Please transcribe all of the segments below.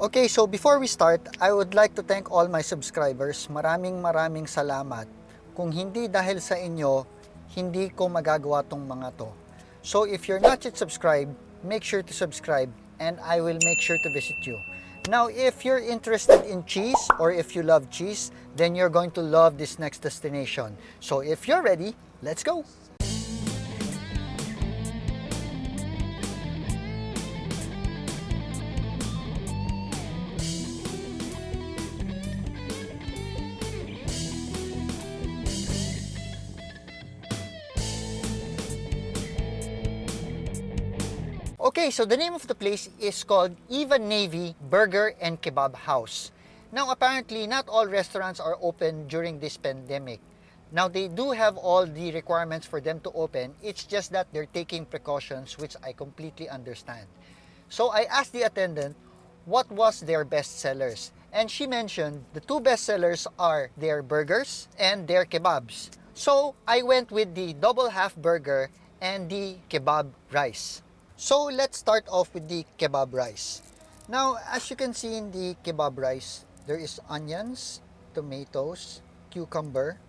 Okay, so before we start, I would like to thank all my subscribers. Maraming salamat. Kung hindi dahil sa inyo, hindi ko magagawa tong mga to. So if you're not yet subscribed, make sure to subscribe and I will make sure to visit you. Now, if you're interested in cheese or if you love cheese, then you're going to love this next destination. So if you're ready, let's go! Okay, so the name of the place is called Yvan Navy Burger and Kebab House. Now, apparently, not all restaurants are open during this pandemic. Now, they do have all the requirements for them to open. It's just that they're taking precautions, which I completely understand. So I asked the attendant what was their best sellers. And she mentioned the two best sellers are their burgers and their kebabs. So I went with the double half burger and the kebab rice. So let's start off with the kebab rice. Now, as you can see in the kebab rice, there is onions, tomatoes, cucumber.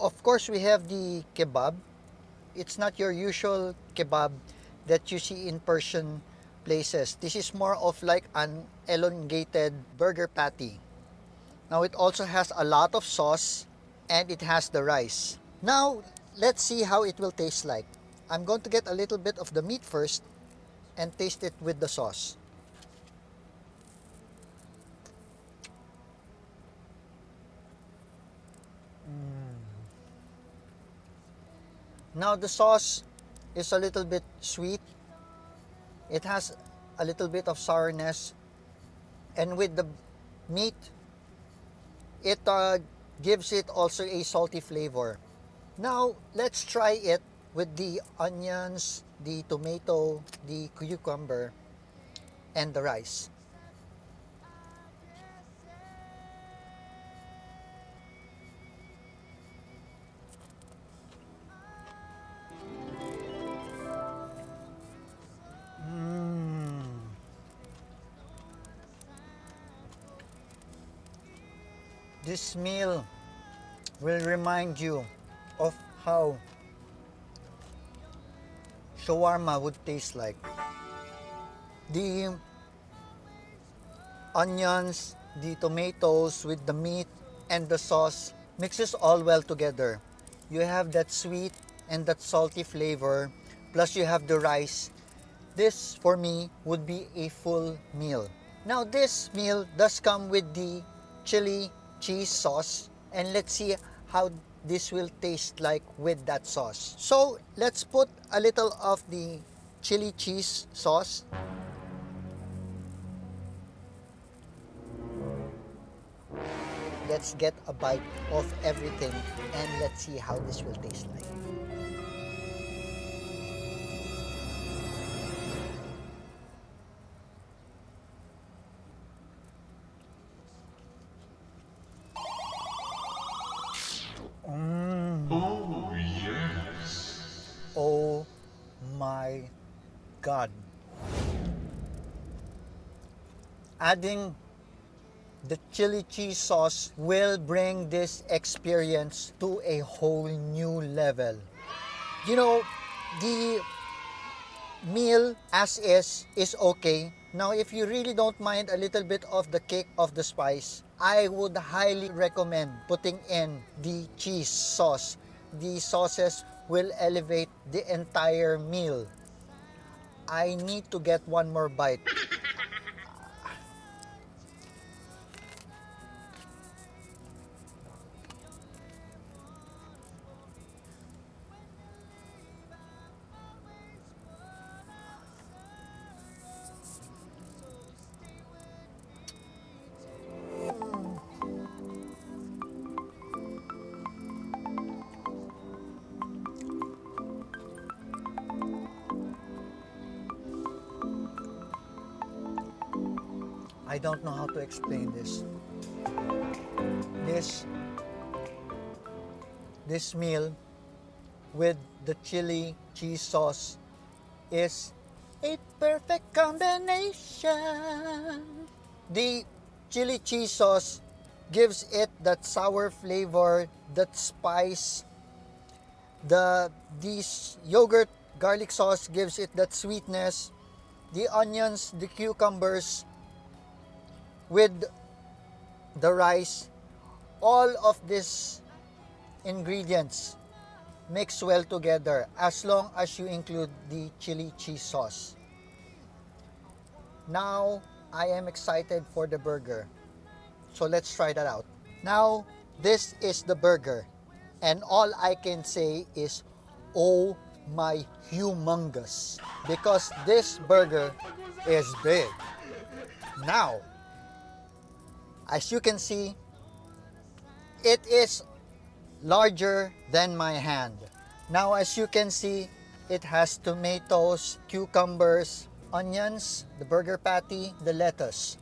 Of course, we have the kebab. It's not your usual kebab that you see in Persian places. This is more of like an elongated burger patty. Now, it also has a lot of sauce and it has the rice. Now, let's see how it will taste like. I'm going to get a little bit of the meat first and taste it with the sauce. Now the sauce is a little bit sweet. It has a little bit of sourness, and with the meat, it gives it also a salty flavor. Now let's try it with the onions, the tomato, the cucumber, and the rice. This meal will remind you of how shawarma would taste like. The onions, the tomatoes with the meat and the sauce mixes all well together. You have that sweet and that salty flavor, plus you have the rice. This for me would be a full meal. Now this meal does come with the chili cheese sauce, and let's see how this will taste like with that sauce. So let's put a little of the chili cheese sauce. Let's get a bite of everything and let's see how this will taste like. Oh, yes. Oh my God. Adding the chili cheese sauce will bring this experience to a whole new level. You know, the meal as is okay. Now, if you really don't mind a little bit of the kick of the spice, I would highly recommend putting in the cheese sauce. The sauces will elevate the entire meal. I need to get one more bite. I don't know how to explain this. This meal with the chili cheese sauce is a perfect combination. The chili cheese sauce gives it that sour flavor, that spice. This yogurt garlic sauce gives it that sweetness. The onions, the cucumbers with the rice, all of these ingredients mix well together as long as you include the chili cheese sauce. Now, I am excited for the burger. So let's try that out. Now, this is the burger. And all I can say is, oh my humongous. Because this burger is big. Now, as you can see, it is larger than my hand. Now, as you can see, it has tomatoes, cucumbers, onions, the burger patty, the lettuce.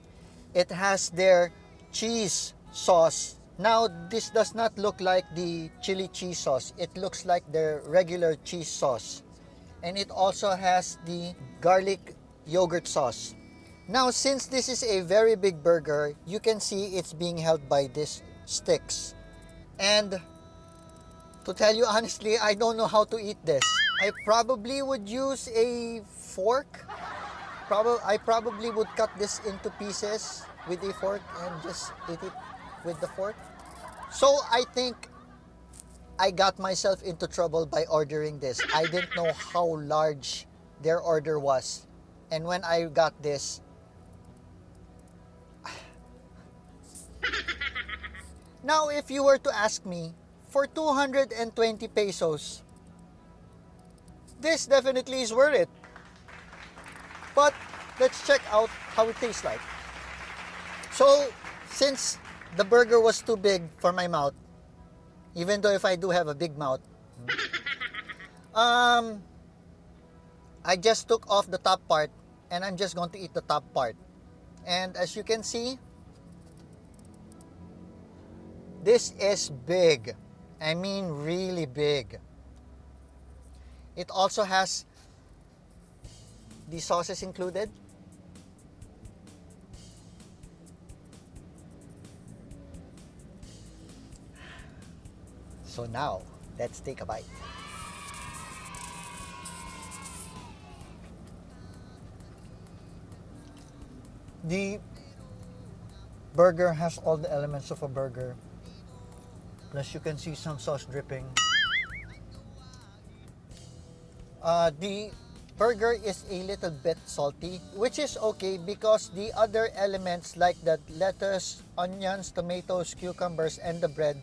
It has their cheese sauce. Now, this does not look like the chili cheese sauce. It looks like the regular cheese sauce. And it also has the garlic yogurt sauce. Now, since this is a very big burger, you can see it's being held by these sticks. And to tell you honestly, I don't know how to eat this. I probably would use a fork. I probably would cut this into pieces with a fork and just eat it with the fork. So I think I got myself into trouble by ordering this. I didn't know how large their order was. And when I got this, now if you were to ask me, for 220 pesos, this definitely is worth it. But let's check out how it tastes like. So, since the burger was too big for my mouth, even though if I do have a big mouth, I just took off the top part and I'm just going to eat the top part. And as you can see, this is big. I mean really big. It also has the sauces included. So now, let's take a bite. The burger has all the elements of a burger. Plus you can see some sauce dripping. The burger is a little bit salty, which is okay because the other elements like the lettuce, onions, tomatoes, cucumbers, and the bread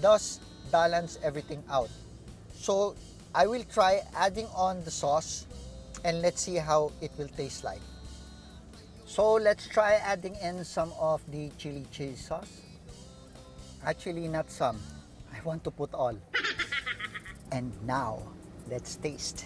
does balance everything out. So I will try adding on the sauce and let's see how it will taste like. So let's try adding in some of the chili cheese sauce. Actually, not some. I want to put all. And now, let's taste.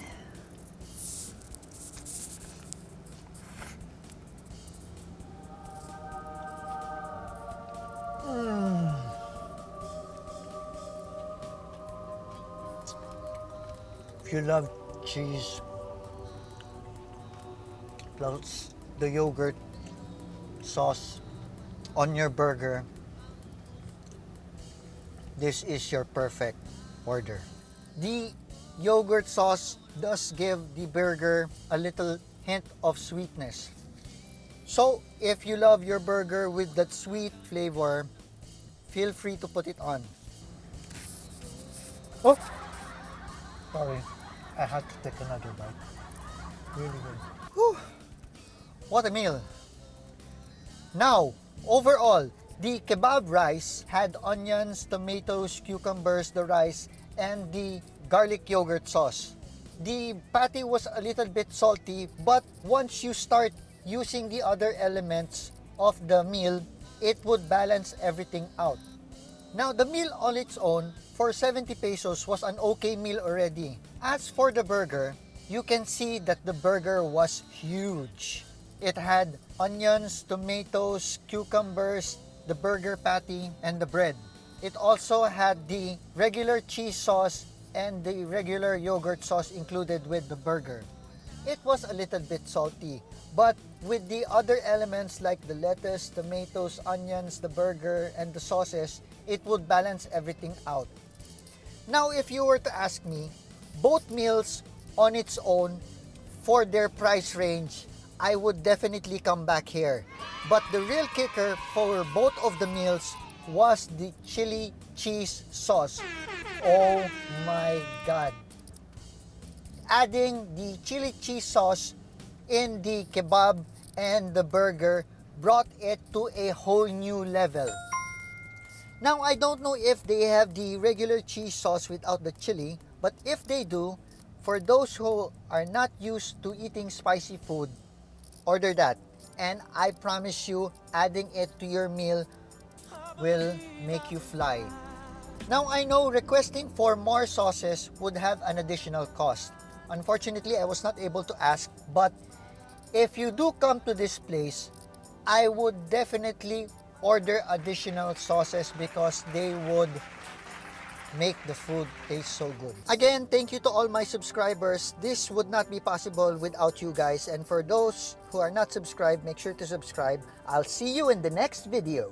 If you love cheese, plus the yogurt sauce on your burger, this is your perfect order. The yogurt sauce does give the burger a little hint of sweetness. So if you love your burger with that sweet flavor, feel free to put it on. Oh, sorry, I had to take another bite. Really good. Whew. What a meal. Now, overall, the kebab rice had onions, tomatoes, cucumbers, the rice, and the garlic yogurt sauce. The patty was a little bit salty, but once you start using the other elements of the meal, it would balance everything out. Now, the meal on its own, for 70 pesos, was an okay meal already. As for the burger, you can see that the burger was huge. It had onions, tomatoes, cucumbers, the burger patty, and the bread. It also had the regular cheese sauce and the regular yogurt sauce included with the burger. it was a little bit salty. But with the other elements like the lettuce, tomatoes, onions, the burger, and the sauces, it would balance everything out. Now, if you were to ask me, both meals on its own, for their price range, I would definitely come back here. But the real kicker for both of the meals was the chili cheese sauce. Oh my God. Adding the chili cheese sauce in the kebab and the burger brought it to a whole new level. Now, I don't know if they have the regular cheese sauce without the chili, but if they do, for those who are not used to eating spicy food, order that. And I promise you, adding it to your meal will make you fly. Now, I know requesting for more sauces would have an additional cost. Unfortunately, I was not able to ask, but if you do come to this place, I would definitely order additional sauces because they would make the food taste so good. Again, thank you to all my subscribers. This would not be possible without you guys. And for those who are not subscribed, make sure to subscribe. I'll see you in the next video.